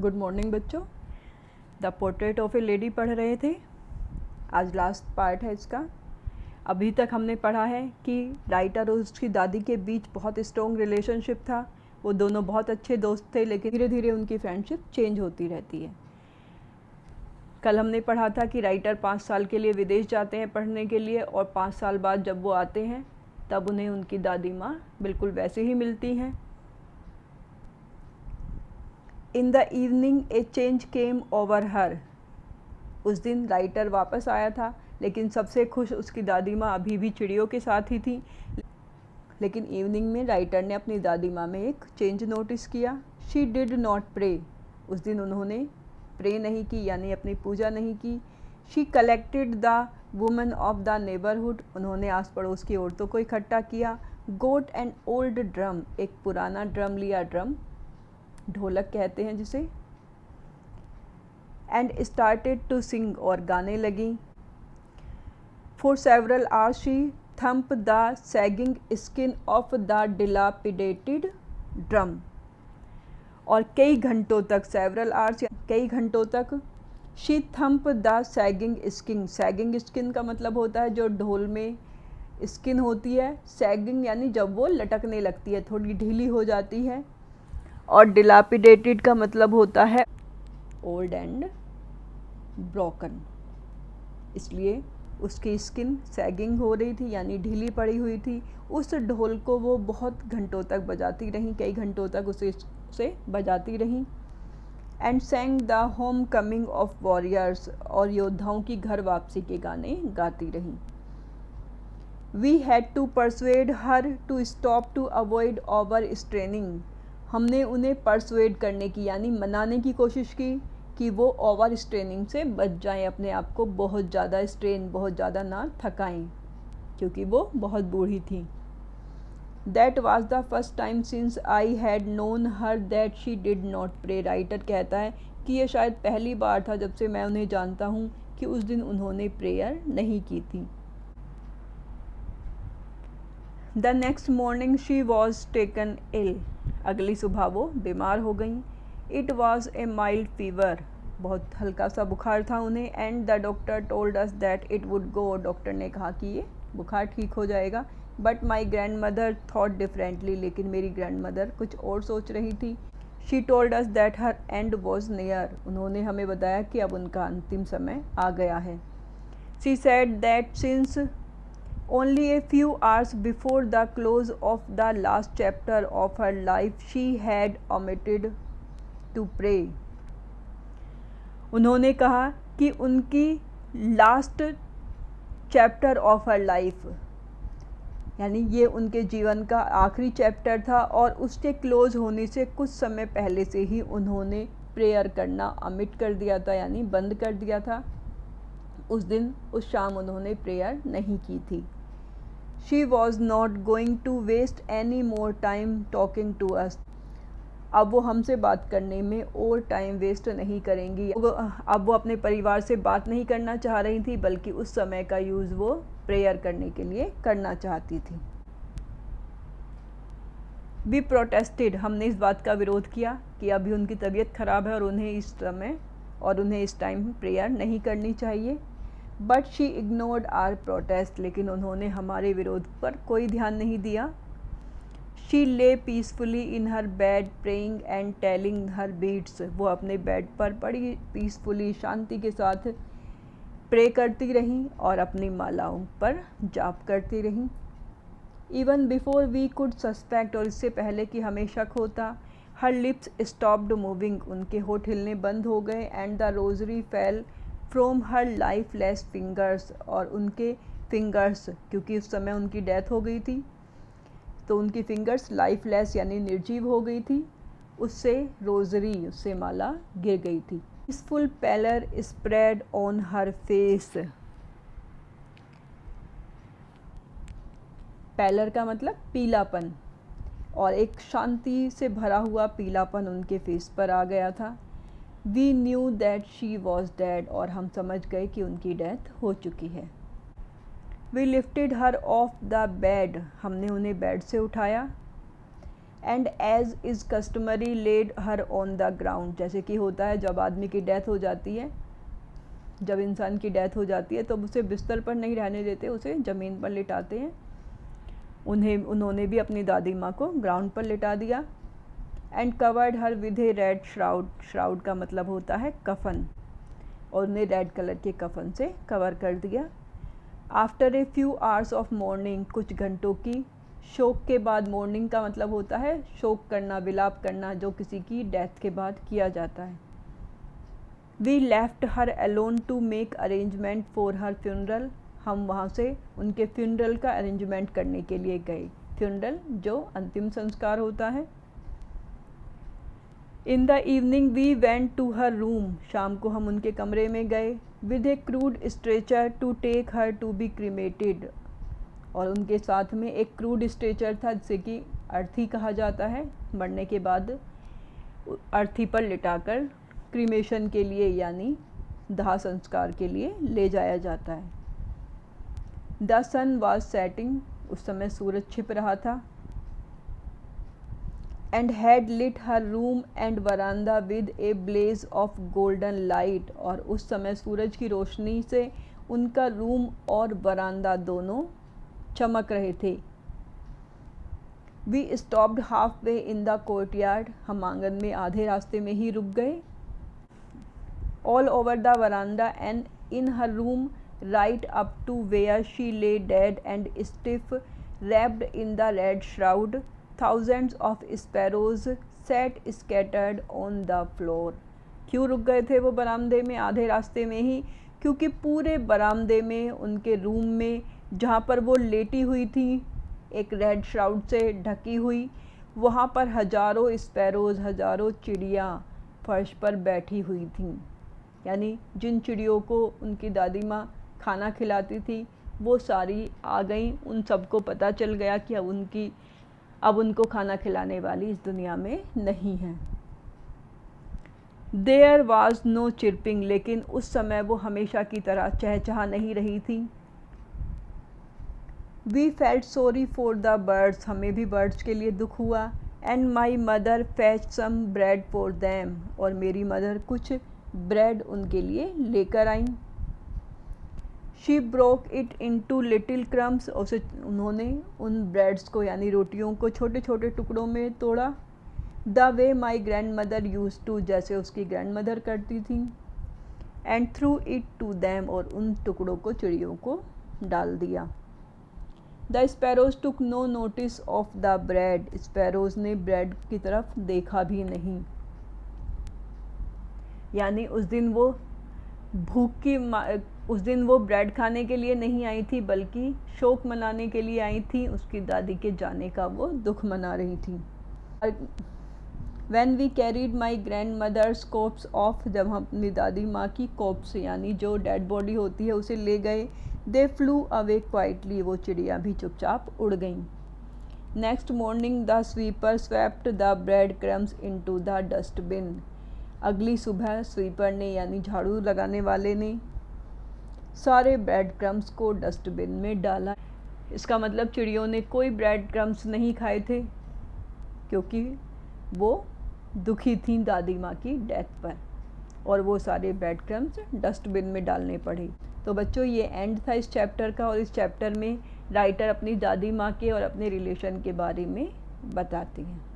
Good morning बच्चों। The portrait of A lady पढ़ रहे थे। आज लास्ट पार्ट है इसका। अभी तक हमने पढ़ा है कि राइटर और उसकी दादी के बीच बहुत स्ट्रॉन्ग रिलेशनशिप था। वो दोनों बहुत अच्छे दोस्त थे, लेकिन धीरे धीरे उनकी फ्रेंडशिप चेंज होती रहती है। कल हमने पढ़ा था कि राइटर 5 साल के लिए विदेश जाते हैं पढ़ने के लिए, और 5 साल बाद जब वो आते हैं तब उन्हें उनकी दादी माँ बिल्कुल वैसे ही मिलती हैं। इन the evening A change came over हर। उस दिन राइटर वापस आया था, लेकिन सबसे खुश उसकी दादी माँ अभी भी चिड़ियों के साथ ही थी। लेकिन इवनिंग में राइटर ने अपनी दादी माँ में एक चेंज नोटिस किया। She did not pray. उस दिन उन्होंने प्रे नहीं की, यानी अपनी पूजा नहीं की। She collected the women of the neighbourhood. उन्होंने आस पड़ोस की औरतों को इकट्ठा किया। Got an old drum. एक पुराना ड्रम लिया, ड्रम ढोलक कहते हैं जिसे। And started to sing. और गाने लगी। For several hours she thump the sagging skin of the dilapidated drum. और कई घंटों तक, सेवरल आवर्स कई घंटों तक, she thump the sagging skin. Sagging skin का मतलब होता है जो ढोल में स्किन होती है। सैगिंग यानी जब वो लटकने लगती है, थोड़ी ढीली हो जाती है। और डिलापिडेटेड का मतलब होता है ओल्ड एंड ब्रोकन। इसलिए उसकी स्किन सैगिंग हो रही थी, यानी ढीली पड़ी हुई थी। उस ढोल को वो बहुत घंटों तक बजाती रहीं, कई घंटों तक उसे बजाती रहीं। And sang the homecoming of warriors. और योद्धाओं की घर वापसी के गाने गाती रहीं। We had to persuade her to stop to avoid overstraining. हमने उन्हें परसुएड करने की, यानी मनाने की कोशिश की कि वो ओवर स्ट्रेनिंग से बच जाएं, अपने आप को बहुत ज़्यादा स्ट्रेन, बहुत ज़्यादा ना थकाएं, क्योंकि वो बहुत बूढ़ी थी। That was the first time since I had known her that she did not pray. Writer कहता है कि ये शायद पहली बार था जब से मैं उन्हें जानता हूँ कि उस दिन उन्होंने प्रेयर नहीं की थी। The next morning she was taken ill. अगली सुबह वो बीमार हो गई। It was a mild fever. बहुत हल्का सा बुखार था उन्हें। And the doctor told us that it would go. Doctor ने कहा कि ये बुखार ठीक हो जाएगा। But my grandmother thought differently. लेकिन मेरी ग्रैंड मदर कुछ और सोच रही थी। She told us that her end was near. उन्होंने हमें बताया कि अब उनका अंतिम समय आ गया है। She said that since only a few hours before the close of the last chapter of her life she had omitted to pray. उन्होंने कहा कि उनकी last chapter of her life, यानी ये उनके जीवन का आखिरी चैप्टर था, और उसके क्लोज होने से कुछ समय पहले से ही उन्होंने प्रेयर करना अमिट कर दिया था, यानी बंद कर दिया था। उस दिन, उस शाम उन्होंने प्रेयर नहीं की थी। She was not going to waste any more time talking to us. अब वो हमसे बात करने में और टाइम वेस्ट नहीं करेंगी। अब वो अपने परिवार से बात नहीं करना चाह रही थी, बल्कि उस समय का यूज़ वो प्रेयर करने के लिए करना चाहती थी। We protested. हमने इस बात का विरोध किया कि अभी उनकी तबीयत ख़राब है और उन्हें इस टाइम प्रेयर नहीं करनी चाहिए। But she ignored our protest. लेकिन उन्होंने हमारे विरोध पर कोई ध्यान नहीं दिया। She lay peacefully in her bed praying and telling her beads. वो अपने बेड पर बड़ी पीसफुली, शांति के साथ प्रे करती रहीं और अपनी मालाओं पर जाप करती रहीं। Even before we could suspect. और इससे पहले कि हमें शक होता। Her lips stopped moving. उनके होठ हिलने बंद हो गए। And the rosary fell from her lifeless fingers. और उनके फिंगर्स, क्योंकि उस समय उनकी डेथ हो गई थी, तो उनकी फिंगर्स लाइफलेस यानी निर्जीव हो गई थी। उससे रोजरी, उससे माला गिर गई थी। Peaceful pallor spread on her face. Pallor का मतलब पीलापन, और एक शांति से भरा हुआ पीलापन उनके फेस पर आ गया था। We knew that she was dead. और हम समझ गए कि उनकी डेथ हो चुकी है। We lifted her off the bed. हमने उन्हें बेड से उठाया। And as is customary laid her on the ground. जैसे कि होता है जब आदमी की डेथ हो जाती है, जब इंसान की डेथ हो जाती है तो उसे बिस्तर पर नहीं रहने देते, उसे ज़मीन पर लिटाते हैं। उन्होंने भी अपनी दादी माँ को ग्राउंड पर लिटा दिया। And covered her with A red shroud. Shroud का मतलब होता है कफन, और उन्हें रेड कलर के कफन से कवर कर दिया। After a few hours of morning, कुछ घंटों की शोक के बाद। मॉर्निंग का मतलब होता है शोक करना, विलाप करना, जो किसी की डेथ के बाद किया जाता है। We left her alone to make arrangement for her funeral. हम वहाँ से उनके फ्यूनरल का अरेंजमेंट करने के लिए गए। फ्यूनरल जो अंतिम संस्कार होता है। In the evening we went to her room. शाम को हम उनके कमरे में गए। With a crude stretcher to take her to be cremated. और उनके साथ में एक क्रूड स्ट्रेचर था, जिसे कि अर्थी कहा जाता है। मरने के बाद अर्थी पर लिटाकर क्रीमेशन के लिए यानी दाह संस्कार के लिए ले जाया जाता है। The sun was setting. उस समय सूरज छिप रहा था। And had lit her room and veranda with a blaze of golden light. और उस समय सूरज की रोशनी से उनका रूम और वरांदा दोनों चमक रहे थे। We stopped half way in the courtyard. हम आंगन में आधे रास्ते में ही रुक गए। All over the verandah and in her room right up to where she lay dead and stiff wrapped in the red shroud, thousands of sparrows sat scattered on the floor। क्यों रुक गए थे वो बरामदे में आधे रास्ते में ही? क्योंकि पूरे बरामदे में, उनके रूम में जहाँ पर वो लेटी हुई थी एक रेड श्राउड से ढकी हुई, वहाँ पर हजारों स्पैरोज़, हजारों चिड़िया फर्श पर बैठी हुई थीं। यानी जिन चिड़ियों को उनकी दादी माँ खाना खिलाती थी वो सारी आ गई। उन सबको पता चल गया कि अब उनको खाना खिलाने वाली इस दुनिया में नहीं है। There was no chirping. लेकिन उस समय वो हमेशा की तरह चहचहा नहीं रही थी। We felt sorry for the birds. हमें भी बर्ड्स के लिए दुख हुआ। And my mother fetch some bread for them. और मेरी मदर कुछ ब्रेड उनके लिए लेकर आई। She broke it into little crumbs. उन्होंने उन ब्रेड्स को यानी रोटियों को छोटे छोटे टुकड़ों में तोड़ा। The way my grandmother used to. जैसे उसकी ग्रैंड मदर करती थी। And threw it to them. और उन टुकड़ों को चिड़ियों को डाल दिया। The sparrows took no notice of the bread. Sparrows ने ब्रेड की तरफ देखा भी नहीं। यानी उस दिन वो ब्रेड खाने के लिए नहीं आई थी, बल्कि शोक मनाने के लिए आई थी। उसकी दादी के जाने का वो दुख मना रही थी। When we carried my grandmother's corpse off। जब हम अपनी दादी माँ की कॉप्स यानी जो डेड बॉडी होती है उसे ले गए। They flew away quietly। वो चिड़िया भी चुपचाप उड़ गईं। Next morning the sweeper swept the bread crumbs into the dustbin। अगली सुबह स्वीपर ने यानी झाड़ू लगाने वाले ने सारे ब्रेड क्रम्स को डस्टबिन में डाला। इसका मतलब चिड़ियों ने कोई ब्रेड क्रम्स नहीं खाए थे, क्योंकि वो दुखी थीं दादी माँ की डेथ पर, और वो सारे ब्रेड क्रम्स डस्टबिन में डालने पड़े। तो बच्चों, ये एंड था इस चैप्टर का, और इस चैप्टर में राइटर अपनी दादी माँ के और अपने रिलेशन के बारे में बताती हैं।